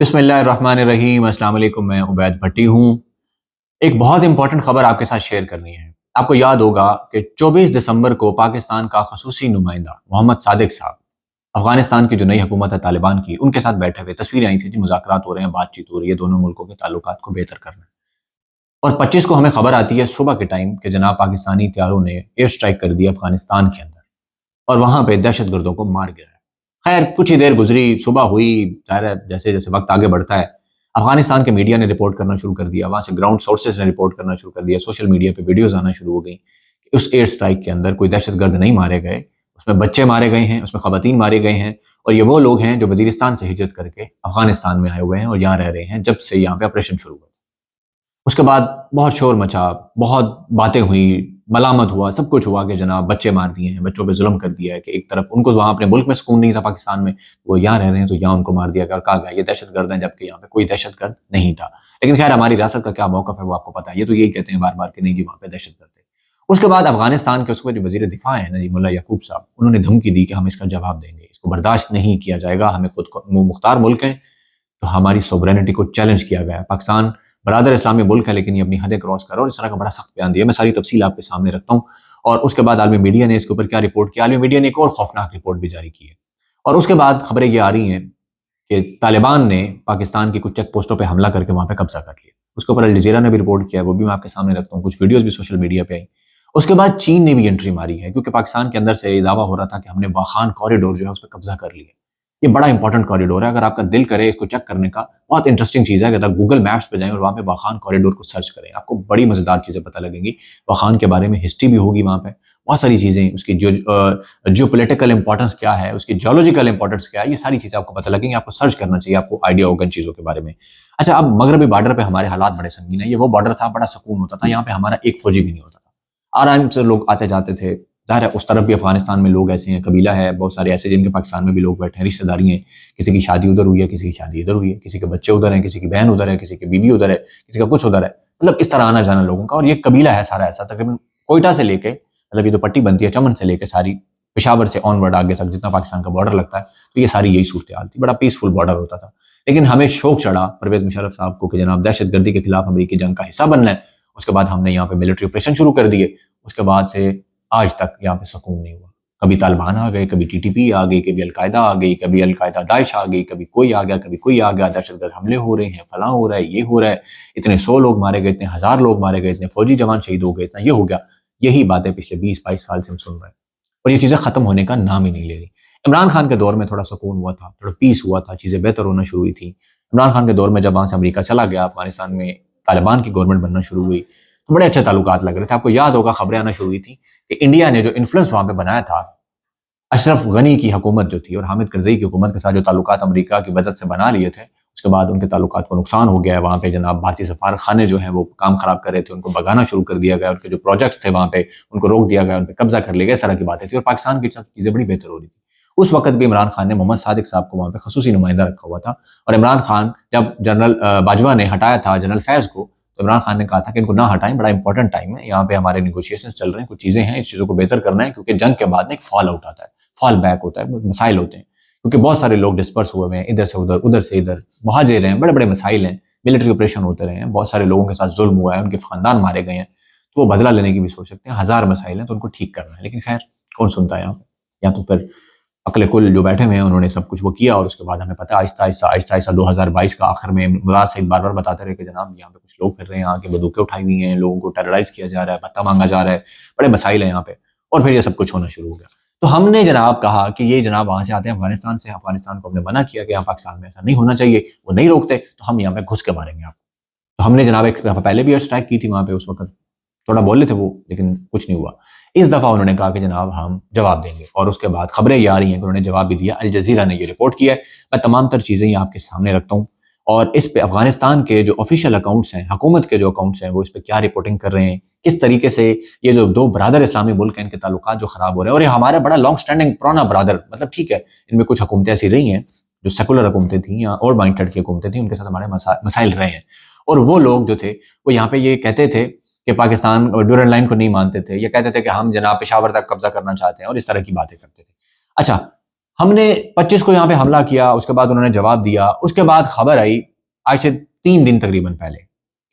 بسم اللہ الرحمن الرحیم۔ السلام علیکم، میں عبید بھٹی ہوں۔ ایک بہت امپورٹنٹ خبر آپ کے ساتھ شیئر کرنی ہے۔ آپ کو یاد ہوگا کہ 24 دسمبر کو پاکستان کا خصوصی نمائندہ محمد صادق صاحب افغانستان کی جو نئی حکومت ہے طالبان کی، ان کے ساتھ بیٹھے ہوئے تصویریں آئی تھیں کہ مذاکرات ہو رہے ہیں، بات چیت ہو رہی ہے، دونوں ملکوں کے تعلقات کو بہتر کرنا ہے۔ اور 25 کو ہمیں خبر آتی ہے صبح کے ٹائم کہ جناب پاکستانی طیاروں نے ایئر اسٹرائک کر دیا افغانستان کے اندر اور وہاں پہ دہشت گردوں کو مار گیا ہے۔ خیر کچھ ہی دیر گزری، صبح ہوئی، ظاہر ہے جیسے جیسے وقت آگے بڑھتا ہے افغانستان کے میڈیا نے رپورٹ کرنا شروع کر دیا، وہاں سے گراؤنڈ سورسز نے رپورٹ کرنا شروع کر دیا، سوشل میڈیا پہ ویڈیوز آنا شروع ہو گئیں کہ اس ایئر سٹرائک کے اندر کوئی دہشت گرد نہیں مارے گئے، اس میں بچے مارے گئے ہیں، اس میں خواتین مارے گئے ہیں، اور یہ وہ لوگ ہیں جو وزیرستان سے ہجرت کر کے افغانستان میں آئے ہوئے ہیں اور یہاں رہ رہے ہیں جب سے یہاں پہ آپریشن شروع ہوا۔ اس کے بعد بہت شور مچا، بہت باتیں ہوئیں، ملامت ہوا، سب کچھ ہوا کہ جناب بچے مار دیے ہیں، بچوں پہ ظلم کر دیا ہے، کہ ایک طرف ان کو وہاں اپنے ملک میں سکون نہیں تھا پاکستان میں، وہ یہاں رہ رہے ہیں تو یہاں ان کو مار دیا گیا اور کہا گیا یہ دہشت گرد ہیں، جبکہ یہاں پہ کوئی دہشت گرد نہیں تھا۔ لیکن خیر ہماری ریاست کا کیا موقف ہے وہ آپ کو پتہ ہے، یہ تو یہی کہتے ہیں بار بار کہ نہیں جی وہاں پہ دہشت گرد ہے۔ اس کے بعد افغانستان کے اس وقت جو وزیر دفاع ہیں جی ملا یعقوب صاحب، انہوں نے دھمکی دی کہ ہم اس کا جواب دیں گے، اس کو برداشت نہیں کیا جائے گا، ہمیں خود مختار ملک ہے تو ہماری سوورینٹی کو چیلنج کیا گیا ہے۔ پاکستان برادر اسلامی ملک ہے لیکن یہ اپنی حدیں کراس کر رہا ہے، اور اس طرح کا بڑا سخت بیان دیا۔ میں ساری تفصیل آپ کے سامنے رکھتا ہوں، اور اس کے بعد عالمی میڈیا نے اس کے اوپر کیا رپورٹ کیا۔ عالمی میڈیا نے ایک اور خوفناک رپورٹ بھی جاری کی ہے، اور اس کے بعد خبریں یہ آ رہی ہیں کہ طالبان نے پاکستان کی کچھ چیک پوسٹوں پہ حملہ کر کے وہاں پہ قبضہ کر لیا۔ اس کے اوپر الجزیرہ نے بھی رپورٹ کیا ہے، وہ بھی میں آپ کے سامنے رکھتا ہوں، کچھ ویڈیوز بھی سوشل میڈیا پہ آئی۔ اس کے بعد چین نے بھی انٹری ماری ہے، کیونکہ پاکستان کے اندر سے دعویٰ ہو رہا تھا کہ ہم نے واخان کوریڈور جو ہے اس پہ قبضہ کر لیا۔ یہ بڑا امپورٹنٹ کوریڈور ہے، اگر آپ کا دل کرے اس کو چیک کرنے کا، بہت انٹرسٹنگ چیز ہے کہ اگر گوگل میپس پہ جائیں اور وہاں پہ واخان کوریڈور کو سرچ کریں، آپ کو بڑی مزیدار چیزیں پتہ لگیں گی۔ واخان کے بارے میں ہسٹری بھی ہوگی، وہاں پہ بہت ساری چیزیں، اس کی جو پولیٹیکل امپورٹنس کیا ہے، اس کی جیولوجیکل امپورٹنس کیا ہے، یہ ساری چیزیں آپ کو پتہ لگیں گی۔ آپ کو سرچ کرنا چاہیے، آپ کو آئیڈیا ہوگا ان چیزوں کے بارے میں۔ اچھا، اب مغربی بارڈر پہ ہمارے حالات بڑے سنگین ہیں۔ یہ وہ بارڈر تھا، بڑا سکون ہوتا تھا، یہاں پہ ہمارا ایک فوجی بھی نہیں ہوتا تھا، آرام سے لوگ آتے جاتے تھے۔ ظاہر ہے اس طرف بھی افغانستان میں لوگ ایسے ہیں، قبیلہ ہے بہت سارے ایسے جن کے پاکستان میں بھی لوگ بیٹھے ہیں، رشتہ داری ہیں، کسی کی شادی ادھر ہوئی ہے، کسی کی شادی ادھر ہوئی ہے، کسی کے بچے ادھر ہیں، کسی کی بہن ادھر ہے، کسی کی بیوی ادھر ہے، کسی کا کچھ ادھر ہے، مطلب اس طرح آنا جانا لوگوں کا۔ اور یہ قبیلہ ہے سارا ایسا، تقریباً کوئٹہ سے لے کے، مطلب یہ تو پٹی بنتی ہے چمن سے لے کے ساری پشاور سے آن ورڈ آگے تک جتنا پاکستان کا بارڈر لگتا ہے، تو یہ ساری یہی صورتحال تھی، بڑا پیسفل بارڈر ہوتا تھا۔ لیکن ہمیں شوق چڑھا پرویز مشرف صاحب کو کہ جناب دہشت گردی کے خلاف امریکی جنگ کا حصہ بننا ہے۔ اس کے بعد ہم نے یہاں پہ ملٹری آپریشن شروع کر دیے۔ اس کے بعد سے آج تک یہاں پہ سکون نہیں ہوا، کبھی طالبان آ گئے، کبھی TTP آ گئی، کبھی القاعدہ آ گئی، کبھی القاعدہ داعش آ گئی، کبھی کوئی آ گیا، کبھی کوئی آ گیا، دہشت گرد حملے ہو رہے ہیں، فلاں ہو رہا ہے، یہ ہو رہا ہے، اتنے 100 لوگ مارے گئے، اتنے 1000 لوگ مارے گئے، اتنے فوجی جوان شہید ہو گئے، اتنا یہ ہو گیا۔ یہی باتیں پچھلے 20-22 سال سے ہم سن رہے ہیں، اور یہ چیزیں ختم ہونے کا نام ہی نہیں لے رہی۔ عمران خان کے دور میں تھوڑا سکون ہوا تھا، تھوڑا پیس ہوا تھا، چیزیں بہتر ہونا شروع ہوئی تھیں۔ عمران خان کے دور میں جب وہاں سے امریکہ چلا گیا، افغانستان میں طالبان کی گورنمنٹ بننا شروع ہوئی، تو بڑے اچھے تعلقات لگ رہے تھے۔ آپ کو یاد ہوگا خبریں آنا شروع ہوئی تھیں کہ انڈیا نے جو انفلوئنس وہاں پہ بنایا تھا، اشرف غنی کی حکومت جو تھی اور حامد کرزئی کی حکومت کے ساتھ جو تعلقات امریکہ کی وجہ سے بنا لیے تھے، اس کے بعد ان کے تعلقات کو نقصان ہو گیا ہے۔ وہاں پہ جناب بھارتی سفارت خانے جو ہیں وہ کام خراب کر رہے تھے، ان کو بھگانا شروع کر دیا گیا، ان کے جو پروجیکٹس تھے وہاں پہ ان کو روک دیا گیا، ان پہ قبضہ کر لیا گیا، اس طرح کی باتیں تھیں، اور پاکستان کی چیزیں بڑی بہتر ہو رہی تھی۔ اس وقت بھی عمران خان نے محمد صادق صاحب کو وہاں پہ خصوصی نمائندہ رکھا ہوا تھا، اور عمران خان جب جنرل باجوہ نے ہٹایا تھا جنرل فیض کو، تو عمران خان نے کہا تھا کہ ان کو نہ ہٹائیں، بڑا امپورٹنٹ ٹائم ہے، یہاں پہ ہمارے نیگوشیشنز چل رہے ہیں، کچھ چیزیں ہیں، اس چیزوں کو بہتر کرنا ہے، کیونکہ جنگ کے بعد ایک فال آؤٹ آتا ہے، فال بیک ہوتا ہے، مسائل ہوتے ہیں، کیونکہ بہت سارے لوگ ڈسپرس ہوئے ہیں، ادھر سے ادھر، ادھر سے ادھر، مہاجر ہیں، بڑے بڑے مسائل ہیں، ملٹری آپریشن ہوتے رہے ہیں، بہت سارے لوگوں کے ساتھ ظلم ہوا ہے، ان کے خاندان مارے گئے ہیں، تو وہ بدلہ لینے کی بھی سوچ سکتے ہیں، 1000 مسائل ہیں تو ان کو ٹھیک کرنا ہے۔ لیکن خیر کون سنتا ہے یہاں پہ، یا تو پھر عقل کل جو بیٹھے ہوئے ہیں انہوں نے سب کچھ وہ کیا، اور اس کے بعد ہمیں پتہ ہے آہستہ آہستہ 2022 کا آخر میں مراد سعید بار بار بتاتے رہے کہ جناب یہاں پہ کچھ لوگ پھر رہے ہیں، یہاں کے بندوقیں اٹھائی ہوئی ہیں، لوگوں کو ٹیررائز کیا جا رہا ہے، بھتہ مانگا جا رہا ہے، بڑے مسائل ہیں یہاں پہ، اور پھر یہ سب کچھ ہونا شروع ہو گیا۔ تو ہم نے جناب کہا کہ یہ جناب وہاں سے آتے ہیں افغانستان سے، افغانستان کو ہم نے منع کیا کہ یہاں پاکستان میں ایسا نہیں ہونا چاہیے، وہ نہیں روکتے تو ہم یہاں پہ گھس کے ماریں گے آپ کو۔ تو ہم نے جناب ایک پہلے بھی ایئر اسٹرائک کی تھی وہاں پہ، اس وقت تھوڑا بولے تھے وہ، لیکن کچھ نہیں ہوا۔ اس دفعہ انہوں نے کہا کہ جناب ہم جواب دیں گے، اور اس کے بعد خبریں یہ آ رہی ہیں کہ انہوں نے جواب بھی دیا، الجزیرہ نے یہ رپورٹ کیا ہے۔ میں تمام تر چیزیں یہ آپ کے سامنے رکھتا ہوں، اور اس پہ افغانستان کے جو آفیشیل اکاؤنٹس ہیں، حکومت کے جو اکاؤنٹس ہیں، وہ اس پہ کیا رپورٹنگ کر رہے ہیں، کس طریقے سے یہ جو دو برادر اسلامی ملک ہیں ان کے تعلقات جو خراب ہو رہے ہیں، اور یہ ہمارا بڑا لانگ سٹینڈنگ پرانا برادر، مطلب ٹھیک ہے ان میں کچھ حکومتیں ایسی رہی ہیں جو سیکولر حکومتیں تھیں یا اور مائنڈڈ کی حکومتیں تھیں، ان کے ساتھ ہمارے مسائل رہے ہیں، اور وہ لوگ جو تھے وہ یہاں پہ یہ کہتے تھے کہ پاکستان ڈیورنڈ لائن کو نہیں مانتے تھے، یہ کہتے تھے کہ ہم جناب پشاور تک قبضہ کرنا چاہتے ہیں، اور اس طرح کی باتیں کرتے تھے۔ اچھا، ہم نے 25 کو یہاں پہ حملہ کیا، اس کے بعد انہوں نے جواب دیا. اس کے بعد خبر آئی آج سے 3 دن تقریباً پہلے،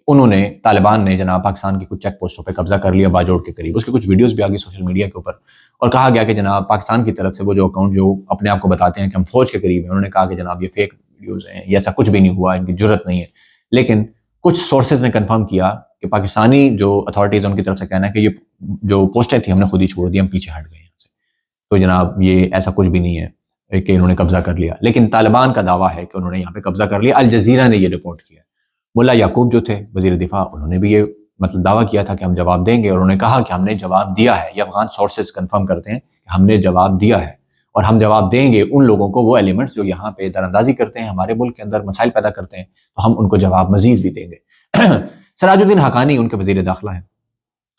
انہوں نے طالبان نے جناب پاکستان کی کچھ چیک پوسٹوں پہ قبضہ کر لیا باجوڑ کے قریب. اس کی کچھ ویڈیوز بھی آ گئی سوشل میڈیا کے اوپر، اور کہا گیا کہ جناب پاکستان کی طرف سے وہ جو اکاؤنٹ جو اپنے آپ کو بتاتے ہیں کہ ہم فوج کے قریب ہیں، انہوں نے کہا کہ جناب یہ فیک ویڈیوز ہیں، یہ ایسا کچھ بھی نہیں ہوا، ان کی جرت نہیں ہے. لیکن کچھ سورسز نے کنفرم کیا کہ پاکستانی جو اتھارٹیز ان کی طرف سے کہنا ہے کہ یہ جو پوسٹیں تھیں ہم نے خود ہی چھوڑ دی، ہم پیچھے ہٹ گئے یہاں سے. تو جناب یہ ایسا کچھ بھی نہیں ہے کہ انہوں نے قبضہ کر لیا. لیکن طالبان کا دعویٰ ہے کہ انہوں نے یہاں پہ قبضہ کر لیا. الجزیرہ نے یہ رپورٹ کیا. ملا یعقوب جو تھے وزیر دفاع، انہوں نے بھی یہ دعویٰ کیا تھا کہ ہم جواب دیں گے، اور انہوں نے کہا کہ ہم نے جواب دیا ہے. یہ افغان سورسز کنفرم کرتے ہیں کہ ہم نے جواب دیا ہے، اور ہم جواب دیں گے ان لوگوں کو، وہ ایلیمنٹس جو یہاں پہ در اندازی کرتے ہیں، ہمارے ملک کے اندر مسائل پیدا کرتے ہیں، تو ہم ان کو جواب مزید بھی دیں گے. سراج الدین حقانی ان کے وزیر داخلہ ہیں.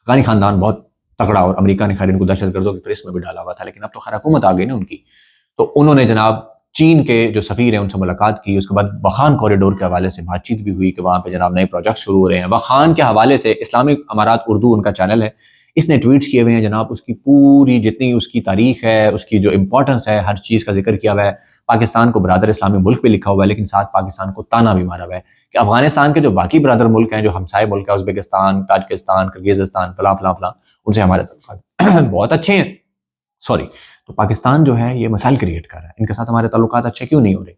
حقانی خاندان بہت تگڑا، اور امریکہ نے خیر ان کو دہشت گردوں کی فہرست میں بھی ڈالا ہوا تھا، لیکن اب تو خیر حکومت آ گئی نا ان کی. تو انہوں نے جناب چین کے جو سفیر ہیں ان سے ملاقات کی. اس کے بعد وخان کوریڈور کے حوالے سے بات چیت بھی ہوئی کہ وہاں پہ جناب نئے پروجیکٹ شروع ہو رہے ہیں. وخان کے حوالے سے اسلامی امارات اردو ان کا چینل ہے، اس نے ٹویٹس کیے ہوئے ہیں جناب. اس کی پوری جتنی اس کی تاریخ ہے، اس کی جو امپورٹنس ہے، ہر چیز کا ذکر کیا ہوا ہے. پاکستان کو برادر اسلامی ملک بھی لکھا ہوا ہے، لیکن ساتھ پاکستان کو تانا بھی مارا ہوا ہے کہ افغانستان کے جو باقی برادر ملک ہیں، جو ہمسائے ملک ہیں، ازبکستان، تاجکستان، کرغیزستان، فلاں فلاں فلاں، ان سے ہمارے تعلقات بہت اچھے ہیں. تو پاکستان جو ہے یہ مسائل کریٹ کر رہا ہے، ان کے ساتھ ہمارے تعلقات اچھے کیوں نہیں ہو رہے؟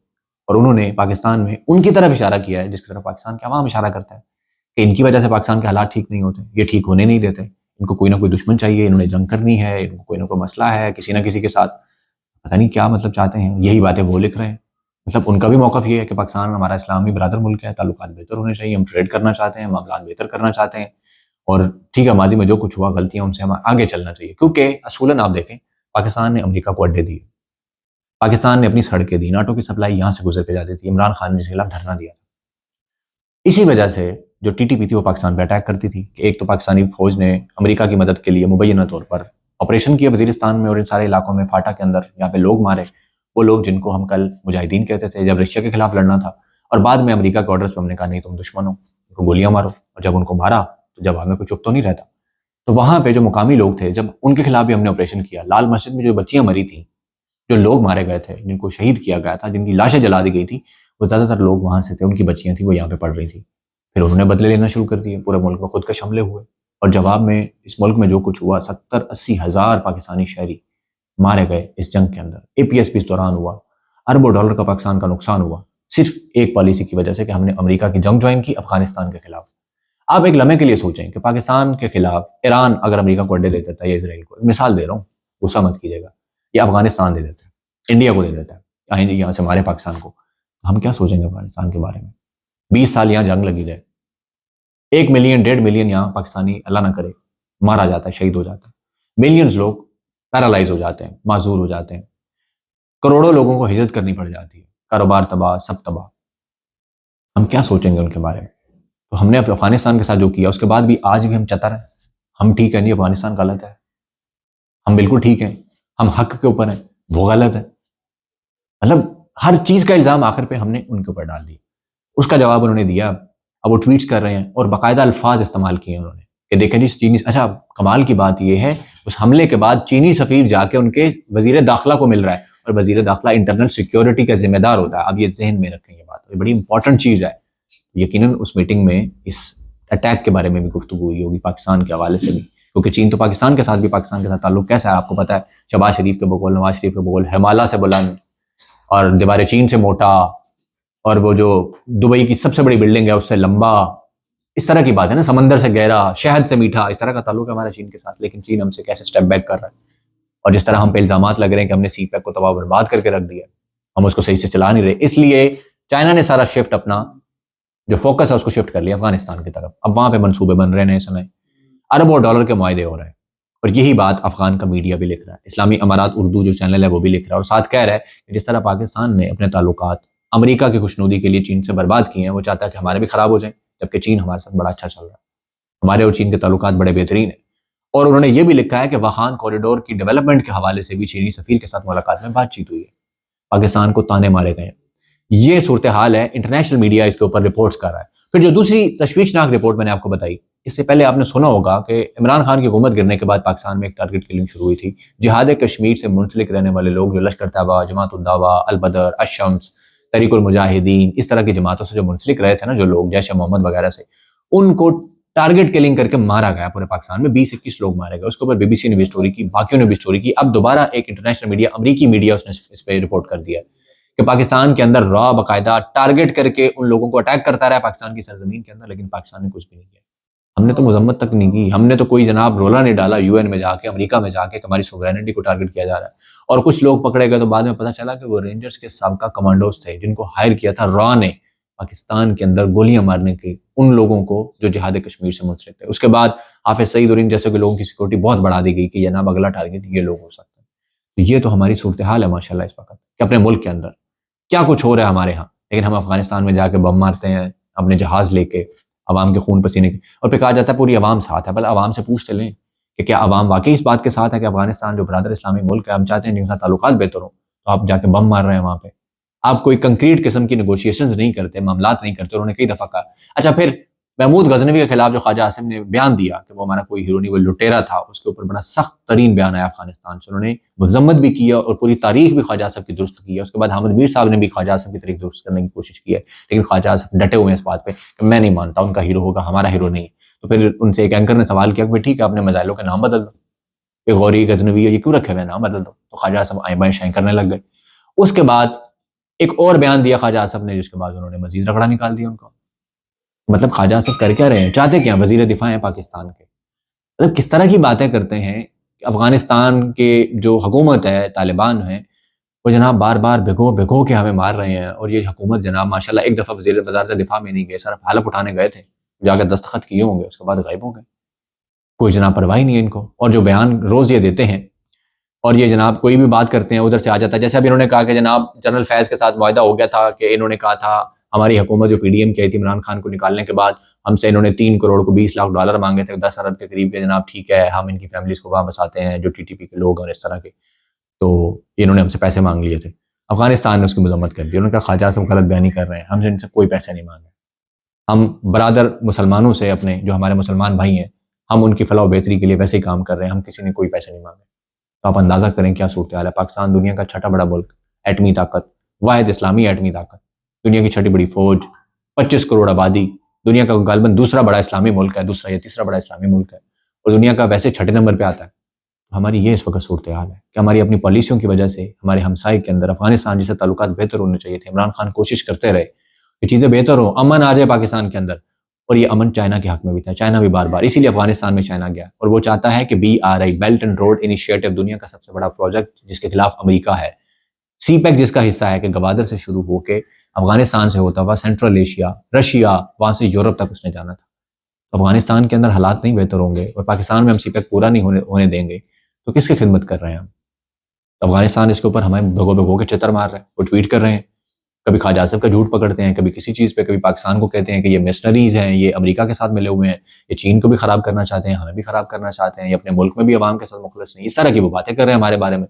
اور انہوں نے پاکستان میں ان کی طرف اشارہ کیا ہے جس کی طرف پاکستان کے عوام اشارہ کرتا ہے کہ ان کی وجہ سے پاکستان کے حالات ٹھیک نہیں ہوتے، یہ ٹھیک ہونے نہیں دیتے. ان کو کوئی نہ کوئی دشمن چاہیے، انہوں نے جنگ کرنی ہے، ان کو کوئی نہ کوئی مسئلہ ہے کسی نہ کسی کے ساتھ. پتہ نہیں کیا چاہتے ہیں. یہی باتیں وہ لکھ رہے ہیں. ان کا بھی موقف یہ ہے کہ پاکستان ہمارا اسلامی برادر ملک ہے، تعلقات بہتر ہونے چاہیے، ہم ٹریڈ کرنا چاہتے ہیں، معاملات بہتر کرنا چاہتے ہیں، اور ٹھیک ہے ماضی میں جو کچھ ہوا غلطیاں ان سے ہم آگے چلنا چاہیے. کیونکہ اصولاً آپ دیکھیں پاکستان نے امریکہ کو اڈے دیے، پاکستان نے اپنی سڑکیں دی، ناٹو کی سپلائی یہاں سے گزر کے جاتی تھی، عمران خان نے اس کے خلاف دھرنا دیا تھا. اسی وجہ سے جو ٹی ٹی پی تھی وہ پاکستان پہ اٹیک کرتی تھی کہ ایک تو پاکستانی فوج نے امریکہ کی مدد کے لیے مبینہ طور پر آپریشن کیا وزیرستان میں اور ان سارے علاقوں میں، فاٹا کے اندر یہاں پہ لوگ مارے، وہ لوگ جن کو ہم کل مجاہدین کہتے تھے جب رشیا کے خلاف لڑنا تھا. اور بعد میں امریکہ کے آرڈرز پہ ہم نے کہا نہیں تم دشمن ہو، ان کو گولیاں مارو. اور جب ان کو مارا تو جب ہمیں کوئی چپ تو نہیں رہتا. تو وہاں پہ جو مقامی لوگ تھے جب ان کے خلاف بھی ہم نے آپریشن کیا. لال مسجد میں جو بچیاں مری تھیں، جو لوگ مارے گئے تھے، جن کو شہید کیا گیا تھا، جن کی لاشیں جلا دی گئی تھی، وہ زیادہ تر لوگ وہاں سے تھے، ان کی بچیاں تھیں وہ یہاں پہ پڑھ رہی تھیں. پھر انہوں نے بدلے لینا شروع کر دیے، پورے ملک میں خود کش حملے ہوئے، اور جواب میں اس ملک میں جو کچھ ہوا 70-80 ہزار پاکستانی شہری مارے گئے اس جنگ کے اندر. اے پی ایس پی اس دوران ہوا، اربوں ڈالر کا پاکستان کا نقصان ہوا، صرف ایک پالیسی کی وجہ سے کہ ہم نے امریکہ کی جنگ جوائن کی افغانستان کے خلاف. آپ ایک لمحے کے لیے سوچیں کہ پاکستان کے خلاف ایران اگر امریکہ کو اڈے دیتا تھا یا اسرائیل کو، مثال دے رہا ہوں غصہ مت کیجیے گا، یا افغانستان دے دیتا ہے، انڈیا کو دے دیتا ہے، یہاں سے ہمارے پاکستان کو، ہم کیا سوچیں گے افغانستان کے بارے میں؟ 20 سال یہاں جنگ لگی رہے، 1 ملین 1.5 ملین یہاں پاکستانی اللہ نہ کرے مارا جاتا ہے، شہید ہو جاتا ہے، ملینز لوگ پیرالائز ہو جاتے ہیں، معذور ہو جاتے ہیں، کروڑوں لوگوں کو ہجرت کرنی پڑ جاتی ہے، کاروبار تباہ، سب تباہ. ہم کیا سوچیں گے ان کے بارے میں؟ تو ہم نے افغانستان کے ساتھ جو کیا اس کے بعد بھی آج بھی ہم چتر ہیں، ہم ٹھیک ہیں نہیں افغانستان غلط ہے، ہم بالکل ٹھیک ہیں، ہم حق کے اوپر ہیں وہ غلط ہے. ہر چیز کا الزام آخر پہ ہم نے ان کے اوپر ڈال دیا. اس کا جواب انہوں نے دیا. اب وہ ٹویٹس کر رہے ہیں اور باقاعدہ الفاظ استعمال کیے انہوں نے کہ دیکھیں جی چینی. اچھا کمال کی بات یہ ہے اس حملے کے بعد چینی سفیر جا کے ان کے وزیر داخلہ کو مل رہا ہے، اور وزیر داخلہ انٹرنل سیکیورٹی کا ذمہ دار ہوتا ہے. اب یہ ذہن میں رکھیں، یہ بات یہ بڑی امپورٹنٹ چیز ہے. یقیناً اس میٹنگ میں اس اٹیک کے بارے میں بھی گفتگو ہوئی ہوگی پاکستان کے حوالے سے بھی، کیونکہ چین تو پاکستان کے ساتھ بھی، پاکستان کے ساتھ تعلق کیسا ہے آپ کو پتہ ہے. شہباز شریف کے بقول، نواز شریف کے بقول، ہمالیہ سے بلند اور دیوار چین سے موٹا، اور وہ جو دبئی کی سب سے بڑی بلڈنگ ہے اس سے لمبا، اس طرح کی بات ہے نا، سمندر سے گہرا، شہد سے میٹھا، اس طرح کا تعلق ہے ہمارا چین کے ساتھ. لیکن چین ہم سے کیسے سٹیپ بیک کر رہا ہے، اور جس طرح ہم پہ الزامات لگ رہے ہیں کہ ہم نے سی پیک کو تباہ برباد کر کے رکھ دیا، ہم اس کو صحیح سے چلا نہیں رہے. اس لیے چائنا نے سارا شفٹ اپنا جو فوکس ہے اس کو شفٹ کر لیا افغانستان کی طرف. اب وہاں پہ منصوبے بن رہے ہیں، اس سمے اربوں ڈالر کے معاہدے ہو رہے ہیں، اور یہی بات افغان کا میڈیا بھی لکھ رہا ہے. اسلامی امارات اردو جو چینل ہے وہ بھی لکھ رہا ہے، اور ساتھ کہہ رہا ہے کہ جس طرح پاکستان نے اپنے تعلقات امریکہ کی خوشنودی کے لیے چین سے برباد کیے ہیں، وہ چاہتا ہے کہ ہمارے بھی خراب ہو جائیں، جبکہ چین ہمارے ساتھ بڑا اچھا چل رہا ہے، ہمارے اور چین کے تعلقات بڑے بہترین ہیں. اور انہوں نے یہ بھی لکھا ہے کہ وخان کوریڈور کی ڈیولپمنٹ کے حوالے سے بھی چینی سفیر کے ساتھ ملاقات میں بات چیت ہوئی ہے، پاکستان کو تانے مارے گئے ہیں. یہ صورتحال ہے، انٹرنیشنل میڈیا اس کے اوپر رپورٹس کر رہا ہے. پھر جو دوسری تشویشناک رپورٹ میں نے آپ کو بتائی اس سے پہلے آپ نے سنا ہوگا کہ عمران خان کی حکومت گرنے کے بعد پاکستان میں ایک ٹارگٹ کلنگ شروع ہوئی تھی. جہاد کشمیر سے منسلک رہنے والے لوگ جو لشکر طیبہ، جماعت الدعوہ، البدر، الشمس، تحریک المجاہدین، اس طرح کی جماعتوں سے جو منسلک رہے تھے نا جو لوگ، جیش محمد وغیرہ سے، ان کو ٹارگٹ کلنگ کر کے مارا گیا پورے پاکستان میں. 20-21 لوگ مارے گئے. اس کے اوپر BBC نے بھی سٹوری کی، باقیوں نے بھی سٹوری کی. اب دوبارہ ایک انٹرنیشنل میڈیا، امریکی میڈیا، اس نے اس پہ رپورٹ کر دیا کہ پاکستان کے اندر را باقاعدہ ٹارگٹ کر کے ان لوگوں کو اٹیک کرتا رہا پاکستان کی سرزمین کے اندر، لیکن پاکستان نے کچھ بھی نہیں کیا. ہم نے تو مذمت تک نہیں کی، ہم نے تو کوئی جناب رولا نہیں ڈالا UN میں جا کے، امریکہ میں جا کے کہ ہماری سوورینٹی کو ٹارگٹ کیا جا رہا ہے. اور کچھ لوگ پکڑے گئے تو بعد میں پتہ چلا کہ وہ رینجرز کے سابقہ کمانڈوز تھے جن کو ہائر کیا تھا را نے پاکستان کے اندر گولیاں مارنے کی ان لوگوں کو جو جہاد کشمیر سے منسلک تھے. اس کے بعد حافظ سعید اور ان جیسے کہ لوگوں کی سیکورٹی بہت بڑھا دی گئی کہ جناب اگلا ٹارگٹ یہ لوگ ہو سکتے ہیں. تو یہ تو ہماری صورتحال ہے ماشاءاللہ اس وقت کہ اپنے ملک کے اندر کیا کچھ ہو رہا ہے ہمارے ہاں، لیکن ہم افغانستان میں جا کے بم مارتے ہیں اپنے جہاز لے کے، عوام کے خون پسینے کے. اور پھر کہا جاتا ہے پوری عوام ساتھ ہے. بھلا عوام سے پوچھتے لیں کہ کیا عوام واقعی اس بات کے ساتھ ہے کہ افغانستان جو برادر اسلامی ملک ہے، ہم چاہتے ہیں جن کے ساتھ تعلقات بہتر ہوں، تو آپ جا کے بم مار رہے ہیں وہاں پہ. آپ کوئی کنکریٹ قسم کی نیگوشیشنز نہیں کرتے، معاملات نہیں کرتے. انہوں نے کئی دفعہ کہا. اچھا پھر محمود غزنوی کے خلاف جو خواجہ عاصم نے بیان دیا کہ وہ ہمارا کوئی ہیرو نہیں، وہ لٹیرا تھا، اس کے اوپر بڑا سخت ترین بیان آیا افغانستان سے. انہوں نے مذمت بھی کیا اور پوری تاریخ بھی خواجہ عاصم کی درست کی ہے. اس کے بعد حامد میر صاحب نے بھی خواجہ عاصم کی تاریخ درست کرنے کی کوشش کی ہے، لیکن خواجہ عاصم ڈٹے ہوئے ہیں اس بات پہ کہ میں نہیں مانتا ان کا ہیرو ہوگا، ہمارا ہیرو نہیں. تو پھر ان سے ایک اینکر نے سوال کیا کہ ٹھیک ہے اپنے میزائلوں کے نام بدل دو، کہ غوری غزنوی یہ کیوں رکھے ہوئے نام بدل دو. تو خواجہ عاصم آئیں بائیں شائیں کرنے لگ گئے. اس کے بعد ایک اور بیان دیا خواجہ عاصم نے، جس کے بعد انہوں نے مزید رگڑا نکال دیا ان کو. مطلب خواجہ عاصم کر کیا رہے ہیں، چاہتے کیا، وزیر دفاع ہیں پاکستان کے. مطلب کس طرح کی باتیں کرتے ہیں کہ افغانستان کے جو حکومت ہے، طالبان ہیں، وہ جناب بار بار بھگو کے ہمیں مار رہے ہیں. اور یہ حکومت جناب ماشاءاللہ ایک دفعہ وزیر وزارت دفاع میں نہیں گئے، صرف حلف اٹھانے گئے تھے، جا کے دستخط کیے ہوں گے، اس کے بعد غائب ہو گئے. کوئی جناب پرواہ نہیں ہے ان کو. اور جو بیان روز یہ دیتے ہیں اور یہ جناب کوئی بھی بات کرتے ہیں ادھر سے آ جاتا ہے. جیسے ابھی انہوں نے کہا کہ جناب جنرل فیض کے ساتھ معاہدہ ہو گیا تھا کہ انہوں نے کہا تھا ہماری حکومت جو PDM کی تھی عمران خان کو نکالنے کے بعد ہم سے انہوں نے 3 کروڑ کو 20 لاکھ ڈالر مانگے تھے، 10 ارب کے قریب کے. جناب ٹھیک ہے ہم ان کی فیملیز کو وہاں بساتے ہیں جو TTP کے لوگ اور اس طرح کے. تو انہوں نے ہم سے پیسے مانگ لیے تھے. افغانستان نے اس کی مذمت کر دی. انہوں نے کہا خواجہ عاصم غلط بیانی کر رہے ہیں، ہم سے ان سے کوئی پیسے نہیں مانگے. ہم برادر مسلمانوں سے اپنے جو ہمارے مسلمان بھائی ہیں، ہم ان کی فلاح و بہتری کے لیے ویسے ہی کام کر رہے ہیں، ہم کسی نے کوئی پیسے نہیں مانگے. تو آپ اندازہ کریں کیا صورتحال ہے. پاکستان دنیا کا چھٹا بڑا ملک، ایٹمی طاقت، واحد اسلامی ایٹمی طاقت، دنیا کی چھٹی بڑی فوج، 25 کروڑ آبادی، دنیا کا غالباً دوسرا بڑا اسلامی ملک ہے، دوسرا یا تیسرا بڑا اسلامی ملک ہے، اور دنیا کا ویسے چھٹے نمبر پہ آتا ہے. ہماری یہ اس وقت صورتحال ہے کہ ہماری اپنی پالیسیوں کی وجہ سے ہمارے ہمسائے کے اندر افغانستان جیسے تعلقات بہتر ہونے چاہیے تھے. عمران خان کوشش کرتے رہے کہ چیزیں بہتر ہوں، امن آ جائے پاکستان کے اندر. اور یہ امن چائنا کے حق میں بھی تھا، چائنا بھی بار بار، اسی لیے افغانستان میں چائنا گیا. اور وہ چاہتا ہے کہ BRI belt and road initiative دنیا کا سب سے بڑا پروجیکٹ جس کے خلاف امریکہ ہے، CPEC جس کا حصہ ہے، کہ گوادر سے شروع ہو کے افغانستان سے ہوتا ہوا سینٹرل ایشیا، رشیا، وہاں سے یورپ تک اس نے جانا تھا. افغانستان کے اندر حالات نہیں بہتر ہوں گے اور پاکستان میں ہم CPEC پورا نہیں ہونے دیں گے تو کس کی خدمت کر رہے ہیں ہم. افغانستان اس کے اوپر ہمیں بھگو کے چتر مار رہے ہیں، وہ ٹویٹ کر رہے ہیں، کبھی خواجہ عاصم کا جھوٹ پکڑتے ہیں، کبھی کسی چیز پہ، کبھی پاکستان کو کہتے ہیں کہ یہ مرسنریز ہیں، یہ امریکہ کے ساتھ ملے ہوئے ہیں، یہ چین کو بھی خراب کرنا چاہتے ہیں، ہمیں بھی خراب کرنا چاہتے ہیں، یہ اپنے ملک میں بھی عوام کے ساتھ مخلص نہیں. اس طرح کی وہ باتیں کر رہے ہیں ہمارے بارے میں،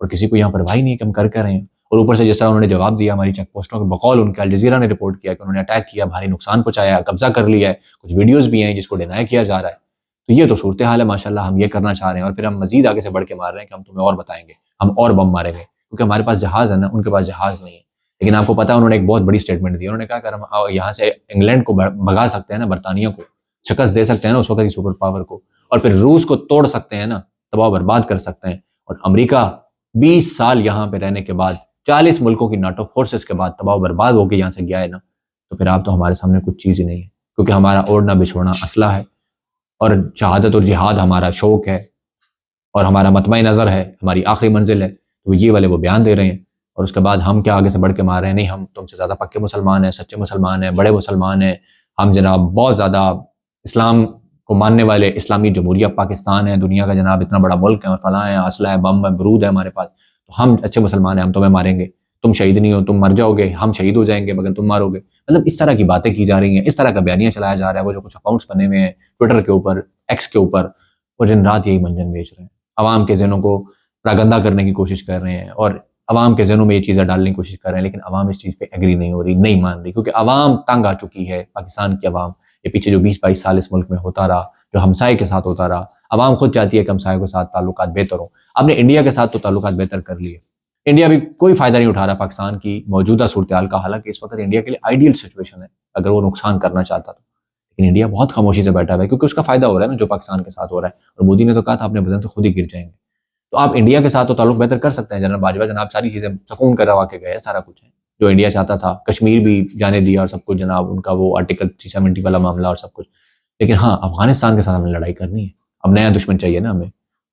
اور کسی کو یہاں پرواہ نہیں ہے کہ ہم کر رہے ہیں. اور اوپر سے جس طرح انہوں نے جواب دیا ہماری چیک پوسٹوں کے بقول ان کے، الجزیرہ نے رپورٹ کیا کہ انہوں نے اٹیک کیا، بھاری نقصان پہنچایا، قبضہ کر لیا ہے، کچھ ویڈیوز بھی ہیں جس کو ڈینائی کیا جا رہا ہے. تو یہ تو صورتحال ہے ماشاءاللہ. ہم یہ کرنا چاہ رہے ہیں اور پھر ہم مزید آگے سے بڑھ کے مار رہے ہیں کہ ہم تمہیں اور بتائیں گے، ہم اور بم ماریں گے، کیونکہ ہمارے پاس جہاز ہے نا، ان کے پاس جہاز نہیں ہے. لیکن آپ کو پتا انہوں نے ایک بہت بڑی سٹیٹمنٹ دی. انہوں نے کہا کہ ہم یہاں سے انگلینڈ کو بھگا سکتے ہیں نا، برطانیہ کو شکست دے سکتے ہیں نا اس وقت کی سپر پاور کو، اور پھر روس کو توڑ سکتے ہیں نا، تباہ و برباد کر سکتے ہیں. اور امریکہ 20 سال یہاں پہ رہنے کے بعد، 40 ملکوں کی ناٹو فورسز کے بعد تباہ و برباد ہو کے یہاں سے گیا ہے نا، تو پھر آپ تو ہمارے سامنے کچھ چیز ہی نہیں ہے. کیونکہ ہمارا اوڑھنا بچھوڑنا اسلحہ ہے، اور شہادت اور جہاد ہمارا شوق ہے، اور ہمارا مطمع نظر ہے، ہماری آخری منزل ہے. تو یہ والے وہ بیان دے رہے ہیں، اور اس کے بعد ہم کیا آگے سے بڑھ کے مار رہے ہیں. نہیں، ہم تم سے زیادہ پکے مسلمان ہیں، سچے مسلمان ہیں، بڑے مسلمان ہیں. ہم جناب بہت زیادہ اسلام کو ماننے والے، اسلامی جمہوریہ پاکستان ہے، دنیا کا جناب اتنا بڑا ملک ہے، اور فلاں ہے، اسلحہ ہے، بم ہے، برود ہے ہمارے پاس. تو ہم اچھے مسلمان ہیں، ہم تمہیں ماریں گے، تم شہید نہیں ہو، تم مر جاؤ گے، ہم شہید ہو جائیں گے مگر تم مارو گے. مطلب اس طرح کی باتیں کی جا رہی ہیں، اس طرح کا بیانیہ چلایا جا رہا ہے. وہ جو کچھ اکاؤنٹس بنے ہوئے ہیں ٹویٹر کے اوپر، ایکس کے اوپر، وہ دن رات یہی منجن بیچ رہے ہیں، عوام کے ذہنوں کو پراگندہ کرنے کی کوشش کر رہے ہیں، اور عوام کے ذہنوں میں یہ چیزیں ڈالنے کی کوشش کر رہے ہیں. لیکن عوام اس چیز پہ ایگری نہیں ہو رہی، نہیں مان رہی، کیونکہ عوام تنگ آ چکی ہے. پاکستان کی عوام یہ پیچھے جو 20-22 سال اس ملک میں ہوتا رہا، جو ہمسائے کے ساتھ ہوتا رہا، عوام خود چاہتی ہے کہ ہمسائے کے ساتھ تعلقات بہتر ہوں۔ آپ نے انڈیا کے ساتھ تو تعلقات بہتر کر لیے، انڈیا بھی کوئی فائدہ نہیں اٹھا رہا پاکستان کی موجودہ صورتحال کا، حالانکہ اس وقت انڈیا کے لیے آئیڈیل سچویشن ہے اگر وہ نقصان کرنا چاہتا تو، لیکن انڈیا بہت خاموشی سے بیٹھا ہوا ہے کیونکہ اس کا فائدہ ہو رہا ہے نا جو پاکستان کے ساتھ ہو رہا ہے، اور مودی نے تو کہا تھا اپنے وزن سے خود ہی گر جائیں گے۔ تو آپ انڈیا کے ساتھ تو تعلق بہتر کر سکتے ہیں، جنرل باجوہ جناب ساری چیزیں سکون کروا کے گئے، سارا کچھ ہے جو انڈیا چاہتا تھا، کشمیر بھی جانے دیا اور سب کچھ جناب، ان کا وہ آرٹیکل 370 والا معاملہ اور سب کچھ، لیکن ہاں افغانستان کے ساتھ ہمیں لڑائی کرنی ہے، اب نیا دشمن چاہیے نا ہمیں،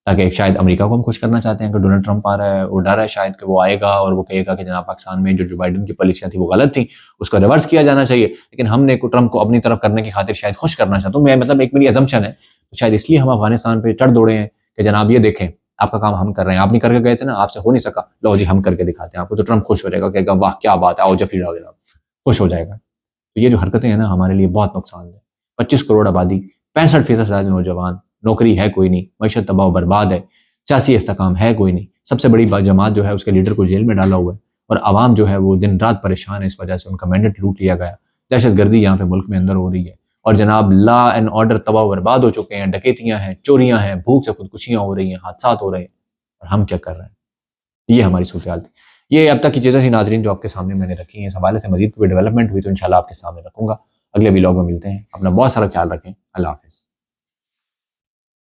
تاکہ شاید امریکہ کو ہم خوش کرنا چاہتے ہیں کہ ڈونلڈ ٹرمپ آ رہا ہے، وہ ڈر ہے شاید کہ وہ آئے گا اور وہ کہے گا کہ جناب پاکستان میں جو بائیڈن کی پالیسیاں تھیں وہ غلط تھیں، اس کو ریورس کیا جانا چاہیے، لیکن ہم نے ٹرمپ کو اپنی طرف کرنے کی خاطر شاید خوش کرنا چاہتا ہوں میں، مطلب ایک میری ازمپشن ہے، شاید اس لیے ہم افغانستان پہ چڑھ دوڑے ہیں کہ جناب یہ دیکھیں آپ کا کام ہم کر رہے ہیں، آپ نہیں کر کے گئے تھے نا، آپ سے ہو نہیں سکا، لو جی ہم کر کے دکھاتے ہیں آپ کو، تو ٹرمپ خوش ہو جائے گا، کہے گا واہ کیا بات ہے، آؤ جب جاؤ جناب، خوش ہو جائے گا۔ تو یہ جو حرکتیں ہیں نا ہمارے لیے بہت نقصان دہ، 25 کروڑ آبادی، 65% زیادہ نوجوان، نوکری ہے کوئی نہیں، معیشت تباہ و برباد ہے، سیاسی استحکام ہے کوئی نہیں، سب سے بڑی جماعت جو ہے اس کے لیڈر کو جیل میں ڈالا ہوا ہے، اور عوام جو ہے وہ دن رات پریشان ہے اس وجہ سے، ان کا مینڈیٹ لوٹ لیا گیا، دہشت گردی یہاں پہ ملک میں اندر ہو رہی ہے، اور جناب لا اینڈ آرڈر تباہ و برباد ہو چکے ہیں، ڈکیتیاں ہیں، چوریاں ہیں، بھوک سے خودکشیاں ہو رہی ہیں، حادثات ہو رہے ہیں، اور ہم کیا کر رہے ہیں؟ یہ ہماری صورتحال تھی۔ یہ اب تک کی چیزیں تھیں ناظرین جو آپ کے سامنے میں نے رکھی ہیں، اس حوالے سے مزید کوئی ڈیولپمنٹ ہوئی تو انشاءاللہ آپ کے سامنے رکھوں گا، اگلے ولاگ میں ملتے ہیں، اپنا بہت سارا خیال رکھیں، اللہ حافظ۔